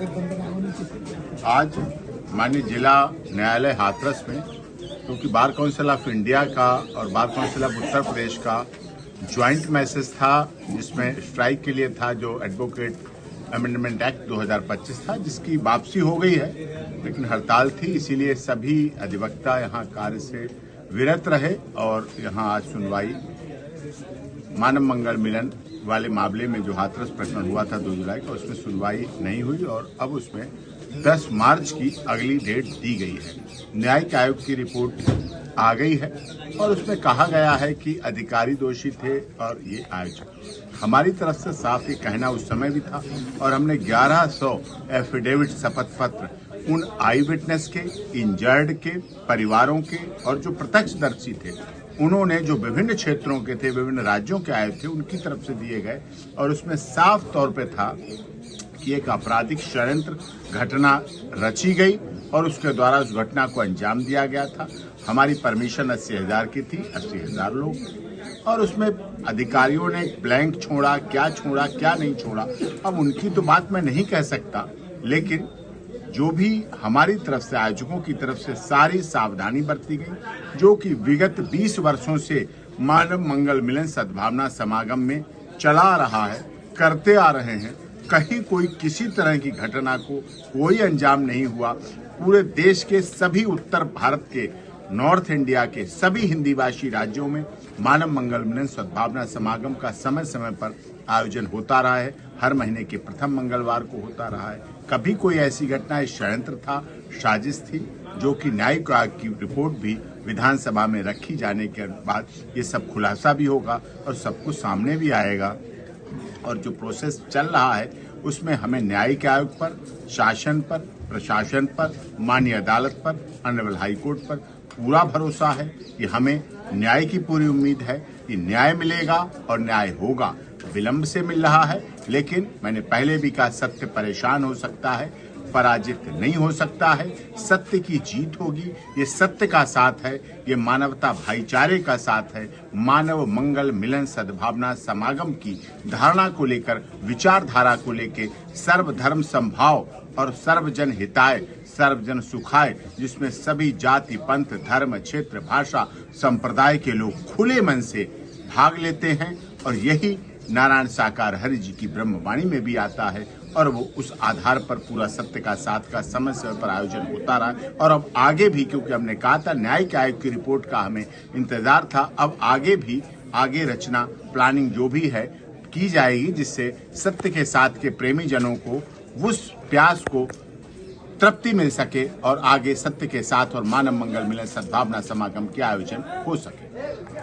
आज माननीय जिला न्यायालय हाथरस में, क्योंकि बार काउंसिल ऑफ इंडिया का और bar council of Uttar Pradesh का ज्वाइंट मैसेज था, जिसमें स्ट्राइक के लिए था जो एडवोकेट अमेंडमेंट एक्ट 2025 था, जिसकी वापसी हो गई है, लेकिन हड़ताल थी, इसीलिए सभी अधिवक्ता यहाँ कार्य से विरत रहे और यहाँ आज सुनवाई मानव मंगल मिलन वाले मामले में जो हाथरस प्रकरण हुआ था 2 जुलाई का, उसमें सुनवाई नहीं हुई और अब उसमें 10 मार्च की अगली डेट दी गई है। न्यायिक आयोग की रिपोर्ट आ गई है और उसमें कहा गया है कि अधिकारी दोषी थे और ये आयोजक। हमारी तरफ से साफ ये कहना उस समय भी था और हमने 1100 एफिडेविट शपथ पत्र उन आई विटनेस के, इंजर्ड के, परिवारों के और जो प्रत्यक्षदर्शी थे, उन्होंने जो विभिन्न क्षेत्रों के थे, विभिन्न राज्यों के आए थे, उनकी तरफ से दिए गए और उसमें साफ तौर पे था कि एक आपराधिक षड्यंत्र घटना रची गई और उसके द्वारा उस घटना को अंजाम दिया गया था। हमारी परमिशन 80,000 की थी, 80,000 लोग, और उसमें अधिकारियों ने ब्लैंक छोड़ा, क्या नहीं छोड़ा, अब उनकी तो बात मैं नहीं कह सकता, लेकिन जो भी हमारी तरफ से, आयोजकों की तरफ से सारी सावधानी बरती गई, जो कि विगत 20 वर्षों से मानव मंगल मिलन सद्भावना समागम में चला रहा है, करते आ रहे हैं। कहीं कोई किसी तरह की घटना को कोई अंजाम नहीं हुआ। पूरे देश के सभी उत्तर भारत के, नॉर्थ इंडिया के सभी हिंदी भाषी राज्यों में मानव मंगल मिलन सद्भावना समागम का समय समय पर आयोजन होता रहा है। हर महीने के प्रथम मंगलवार को होता रहा है। कभी कोई ऐसी घटना, षड्यंत्र था, साजिश थी, जो कि न्यायिक आयोग की रिपोर्ट भी विधानसभा में रखी जाने के बाद ये सब खुलासा भी होगा और सब कुछ सामने भी आएगा। और जो प्रोसेस चल रहा है उसमें हमें न्यायिक आयोग पर, शासन पर, प्रशासन पर, माननीय अदालत पर, ऑनरेबल हाई कोर्ट पर पूरा भरोसा है कि हमें न्याय की पूरी उम्मीद है कि न्याय मिलेगा और न्याय होगा। विलंब से मिल रहा है, लेकिन मैंने पहले भी कहा, सत्य परेशान हो सकता है, पराजित नहीं हो सकता है। सत्य की जीत होगी। ये सत्य का साथ है, ये मानवता भाईचारे का साथ है। मानव मंगल मिलन सद्भावना समागम की धारणा को लेकर, विचारधारा को लेकर सर्वधर्म समभाव और सर्वजन हिताय, सर्वजन सुखाय, जिसमें सभी जाति, पंथ, धर्म, क्षेत्र, भाषा, संप्रदाय के लोग खुले मन से भाग लेते हैं और यही नारायण साकार हरि जी की ब्रह्मवाणी में भी आता है और वो उस आधार पर पूरा सत्य का साथ का समय समय पर आयोजन होता रहा है। और अब आगे भी, क्योंकि हमने कहा था न्यायिक आयोग की रिपोर्ट का हमें इंतजार था, अब आगे भी आगे रचना, प्लानिंग जो भी है की जाएगी, जिससे सत्य के साथ के प्रेमी जनों को उस प्यास को तृप्ति मिल सके और आगे सत्य के साथ और मानव मंगल मिलन सद्भावना समागम के आयोजन हो सके।